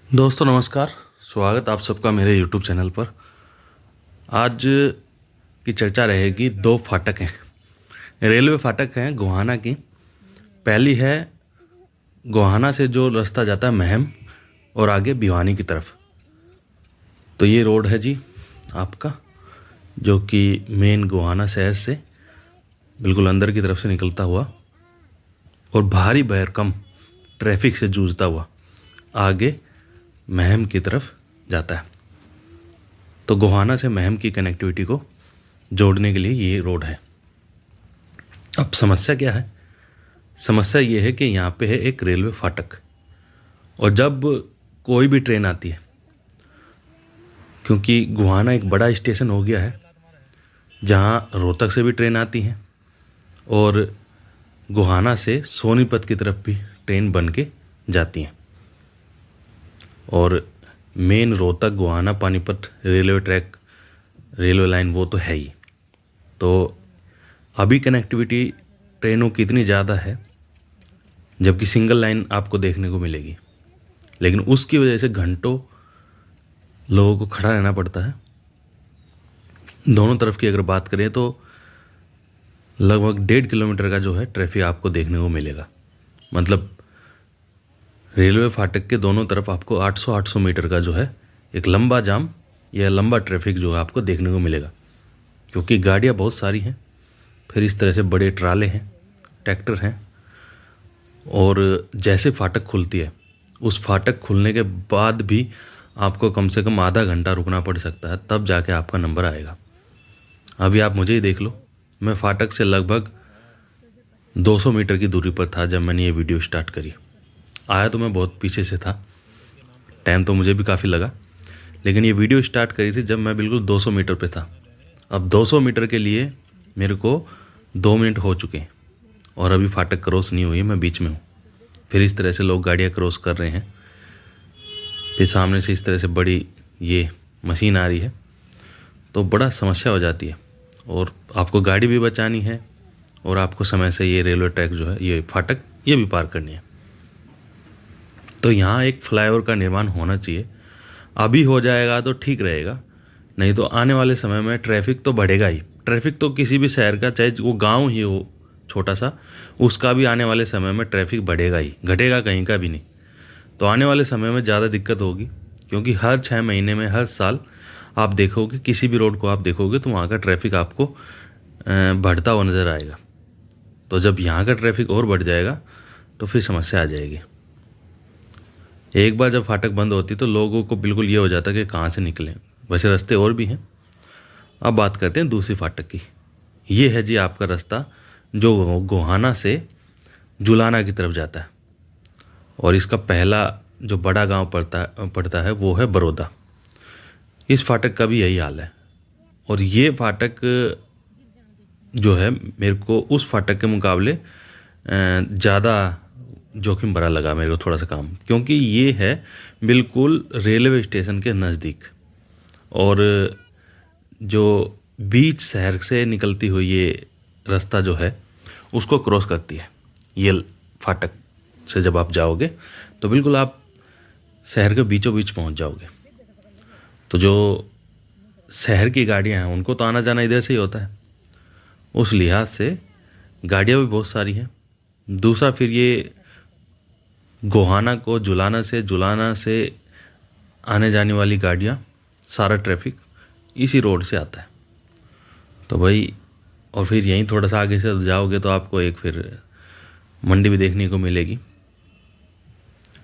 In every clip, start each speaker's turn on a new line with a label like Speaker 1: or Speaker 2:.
Speaker 1: दोस्तों नमस्कार। स्वागत आप सबका मेरे यूट्यूब चैनल पर। आज की चर्चा रहेगी दो फाटक हैं, रेलवे फाटक हैं गोहाना की। पहली है गोहाना से जो रास्ता जाता है महम और आगे भिवानी की तरफ। तो ये रोड है जी आपका, जो कि मेन गोहाना शहर से बिल्कुल अंदर की तरफ से निकलता हुआ और भारी भरकम ट्रैफिक से जूझता हुआ आगे महम की तरफ जाता है। तो गोहाना से महम की कनेक्टिविटी को जोड़ने के लिए ये रोड है। अब समस्या क्या है? समस्या ये है कि यहाँ पे है एक रेलवे फाटक, और जब कोई भी ट्रेन आती है, क्योंकि गोहाना एक बड़ा स्टेशन हो गया है जहाँ रोहतक से भी ट्रेन आती हैं और गोहाना से सोनीपत की तरफ भी ट्रेन बन के जाती हैं, और main Rohtak Gohana Panipat railway track railway line वो तो है ही। तो अभी कनेक्टिविटी ट्रेनों की इतनी ज़्यादा है जबकि सिंगल लाइन आपको देखने को मिलेगी, लेकिन उसकी वजह से घंटों लोगों को खड़ा रहना पड़ता है। दोनों तरफ की अगर बात करें तो लगभग 1.5 किलोमीटर का जो है ट्रैफिक आपको देखने को मिलेगा। मतलब रेलवे फाटक के दोनों तरफ आपको 800 मीटर का जो है एक लंबा जाम या लंबा ट्रैफिक जो है आपको देखने को मिलेगा, क्योंकि गाड़ियाँ बहुत सारी हैं, फिर इस तरह से बड़े ट्राले हैं, ट्रैक्टर हैं, और जैसे फाटक खुलती है उस फाटक खुलने के बाद भी आपको कम से कम आधा घंटा रुकना पड़ सकता है, तब जाके आपका नंबर आएगा। अभी आप मुझे ही देख लो, मैं फाटक से लगभग 200 मीटर की दूरी पर था जब मैंने ये वीडियो स्टार्ट करी। आया तो मैं बहुत पीछे से था, टाइम तो मुझे भी काफ़ी लगा, लेकिन ये वीडियो स्टार्ट करी थी जब मैं बिल्कुल 200 मीटर पे था। अब 200 मीटर के लिए मेरे को 2 मिनट हो चुके हैं और अभी फाटक क्रॉस नहीं हुई, मैं बीच में हूँ। फिर इस तरह से लोग गाड़ियाँ क्रॉस कर रहे हैं, फिर सामने से इस तरह से बड़ी ये मशीन आ रही है, तो बड़ा समस्या हो जाती है, और आपको गाड़ी भी बचानी है और आपको समय से ये रेलवे ट्रैक जो है ये फाटक ये भी पार करनी है। तो यहाँ एक फ्लाईओवर का निर्माण होना चाहिए। अभी हो जाएगा तो ठीक रहेगा, नहीं तो आने वाले समय में ट्रैफिक तो बढ़ेगा ही। ट्रैफिक तो किसी भी शहर का, चाहे वो गांव ही हो छोटा सा, उसका भी आने वाले समय में ट्रैफिक बढ़ेगा ही, घटेगा कहीं का भी नहीं। तो आने वाले समय में ज़्यादा दिक्कत होगी, क्योंकि हर 6 महीने में हर साल आप देखोगे, किसी भी रोड को आप देखोगे तो वहाँ का ट्रैफिक आपको बढ़ता हुआ नज़र आएगा। तो जब यहाँ का ट्रैफिक और बढ़ जाएगा तो फिर समस्या आ जाएगी। एक बार जब फाटक बंद होती तो लोगों को बिल्कुल ये हो जाता कि कहाँ से निकलें। वैसे रास्ते और भी हैं। अब बात करते हैं दूसरी फाटक की। ये है जी आपका रास्ता जो गोहाना से जुलाना की तरफ जाता है, और इसका पहला जो बड़ा गांव पड़ता है वो है बड़ौदा। इस फाटक का भी यही हाल है, और ये फाटक जो है मेरे को उस फाटक के मुकाबले ज़्यादा जोखिम भरा लगा मेरे को थोड़ा सा काम, क्योंकि ये है बिल्कुल रेलवे स्टेशन के नज़दीक, और जो बीच शहर से निकलती हुई ये रास्ता जो है उसको क्रॉस करती है। ये फाटक से जब आप जाओगे तो बिल्कुल आप शहर के बीचों बीच पहुंच जाओगे। तो जो शहर की गाड़ियां हैं उनको तो आना जाना इधर से ही होता है, उस लिहाज से गाड़ियां भी बहुत सारी हैं। दूसरा फिर ये गोहाना को जुलाना से आने जाने वाली गाड़ियाँ, सारा ट्रैफिक इसी रोड से आता है। तो भाई, और फिर यहीं थोड़ा सा आगे से जाओगे तो आपको एक फिर मंडी भी देखने को मिलेगी,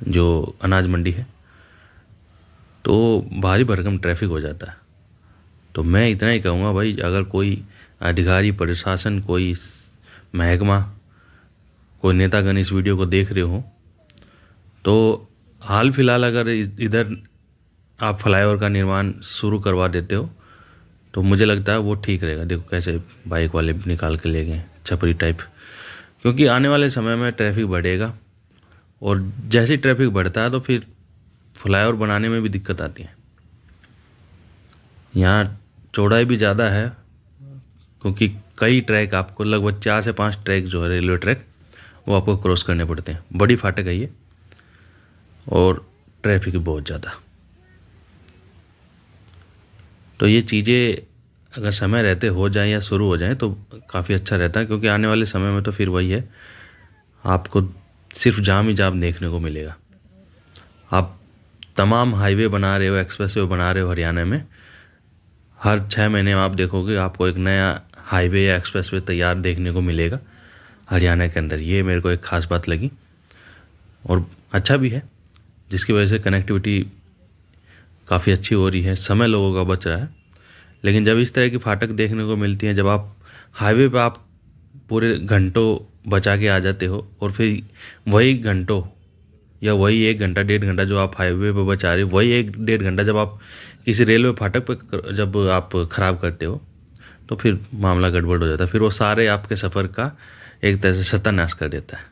Speaker 1: जो अनाज मंडी है। तो भारी भरकम ट्रैफिक हो जाता है। तो मैं इतना ही कहूँगा भाई, अगर कोई अधिकारी, प्रशासन, कोई महकमा, कोई नेतागण इस वीडियो को देख रहे हो तो हाल फिलहाल अगर इधर आप फ्लाईओवर का निर्माण शुरू करवा देते हो तो मुझे लगता है वो ठीक रहेगा। देखो कैसे बाइक वाले निकाल के ले गए छपरी टाइप, क्योंकि आने वाले समय में ट्रैफिक बढ़ेगा, और जैसे ट्रैफिक बढ़ता है तो फिर फ्लाईओवर बनाने में भी दिक्कत आती है। यहाँ चौड़ाई भी ज़्यादा है, क्योंकि कई ट्रैक आपको लगभग 4 से 5 ट्रैक जो है रेलवे ट्रैक वो आपको क्रॉस करने पड़ते हैं। बड़ी फाटक है ये, और ट्रैफिक बहुत ज़्यादा। तो ये चीज़ें अगर समय रहते हो जाएं या शुरू हो जाएं तो काफ़ी अच्छा रहता है, क्योंकि आने वाले समय में तो फिर वही है, आपको सिर्फ जाम ही जाम देखने को मिलेगा। आप तमाम हाईवे बना रहे हो, एक्सप्रेसवे बना रहे हो हरियाणा में, हर 6 महीने में आप देखोगे आपको एक नया हाईवे या एक्सप्रेसवे तैयार देखने को मिलेगा हरियाणा के अंदर। ये मेरे को एक ख़ास बात लगी और अच्छा भी है, जिसकी वजह से कनेक्टिविटी काफ़ी अच्छी हो रही है, समय लोगों का बच रहा है। लेकिन जब इस तरह की फाटक देखने को मिलती हैं, जब आप हाईवे पे आप पूरे घंटों बचा के आ जाते हो और फिर वही घंटों या वही 1 घंटा 1.5 घंटा जो आप हाईवे पे बचा रहे हो, वही 1-1.5 घंटा जब आप किसी रेलवे फाटक पे जब आप ख़राब करते हो तो फिर मामला गड़बड़ हो जाता है। फिर वो सारे आपके सफ़र का एक तरह से सत्यानाश कर देता है।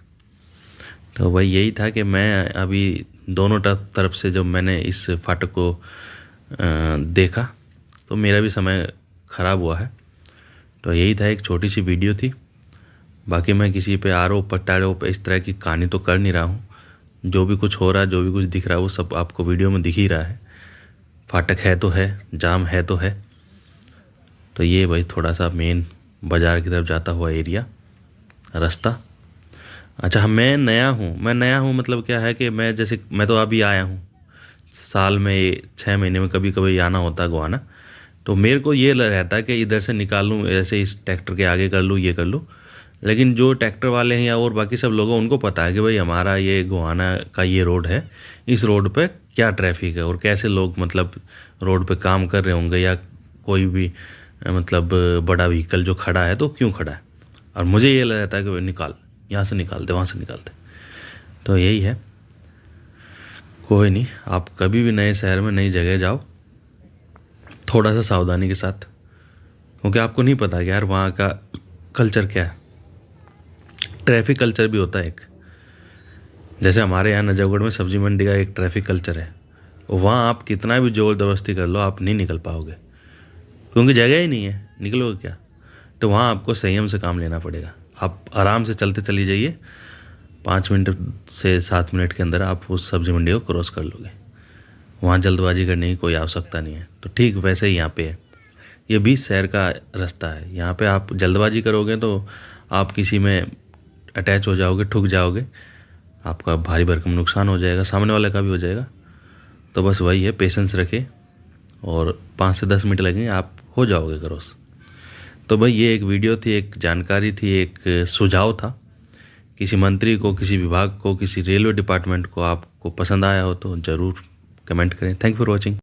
Speaker 1: तो वही यही था कि मैं अभी दोनों तरफ से जब मैंने इस फाटक को देखा तो मेरा भी समय ख़राब हुआ है। तो यही था, एक छोटी सी वीडियो थी। बाकी मैं किसी पे आरोप प्रत्यारोप इस तरह की कहानी तो कर नहीं रहा हूँ। जो भी कुछ हो रहा है, जो भी कुछ दिख रहा है, वो सब आपको वीडियो में दिख ही रहा है। फाटक है तो है, जाम है तो है। तो ये भाई थोड़ा सा मेन बाज़ार की तरफ जाता हुआ एरिया रास्ता। अच्छा, मैं नया हूँ मतलब क्या है कि मैं तो अभी आया हूँ, साल में 6 महीने में कभी कभी आना होता है गोवाना। तो मेरे को ये रहता है कि इधर से निकाल लूँ, ऐसे इस ट्रैक्टर के आगे कर लूँ, ये कर लूँ। लेकिन जो ट्रैक्टर वाले हैं या और बाकी सब लोगों, उनको पता है कि भाई हमारा ये गोहाना का ये रोड है, इस रोड पे क्या ट्रैफिक है और कैसे लोग मतलब रोड पे काम कर रहे होंगे, या कोई भी मतलब बड़ा व्हीकल जो खड़ा है तो क्यों खड़ा है। और मुझे ये रहता है कि भाई निकाल, यहाँ से निकाल दे, वहाँ से निकाल दे। तो यही है। कोई नहीं, आप कभी भी नए शहर में नई जगह जाओ थोड़ा सा सावधानी के साथ, क्योंकि आपको नहीं पता कि यार वहाँ का कल्चर क्या है। ट्रैफिक कल्चर भी होता है एक, जैसे हमारे यहाँ नजफगढ़ में सब्जी मंडी का एक ट्रैफिक कल्चर है। वहाँ आप कितना भी जोर जबरदस्ती कर लो, आप नहीं निकल पाओगे, क्योंकि जगह ही नहीं है, निकलोगे क्या। तो वहाँ आपको संयम से काम लेना पड़ेगा। आप आराम से चलते चली जाइए, 5 मिनट से 7 मिनट के अंदर आप उस सब्जी मंडी को क्रॉस कर लोगे। वहाँ जल्दबाजी करने की कोई आवश्यकता नहीं है। तो ठीक वैसे ही यहाँ पे है, ये 20 शहर का रास्ता है। यहाँ पे आप जल्दबाजी करोगे तो आप किसी में अटैच हो जाओगे, ठुक जाओगे, आपका भारी भरकम नुकसान हो जाएगा, सामने वाले का भी हो जाएगा। तो बस वही है, पेशेंस रखें और 5 से 10 मिनट लगेंगे, आप हो जाओगे क्रॉस। तो भाई ये एक वीडियो थी, एक जानकारी थी, एक सुझाव था। किसी मंत्री को, किसी विभाग को, किसी रेलवे डिपार्टमेंट को आपको पसंद आया हो तो ज़रूर कमेंट करें। Thank for watching.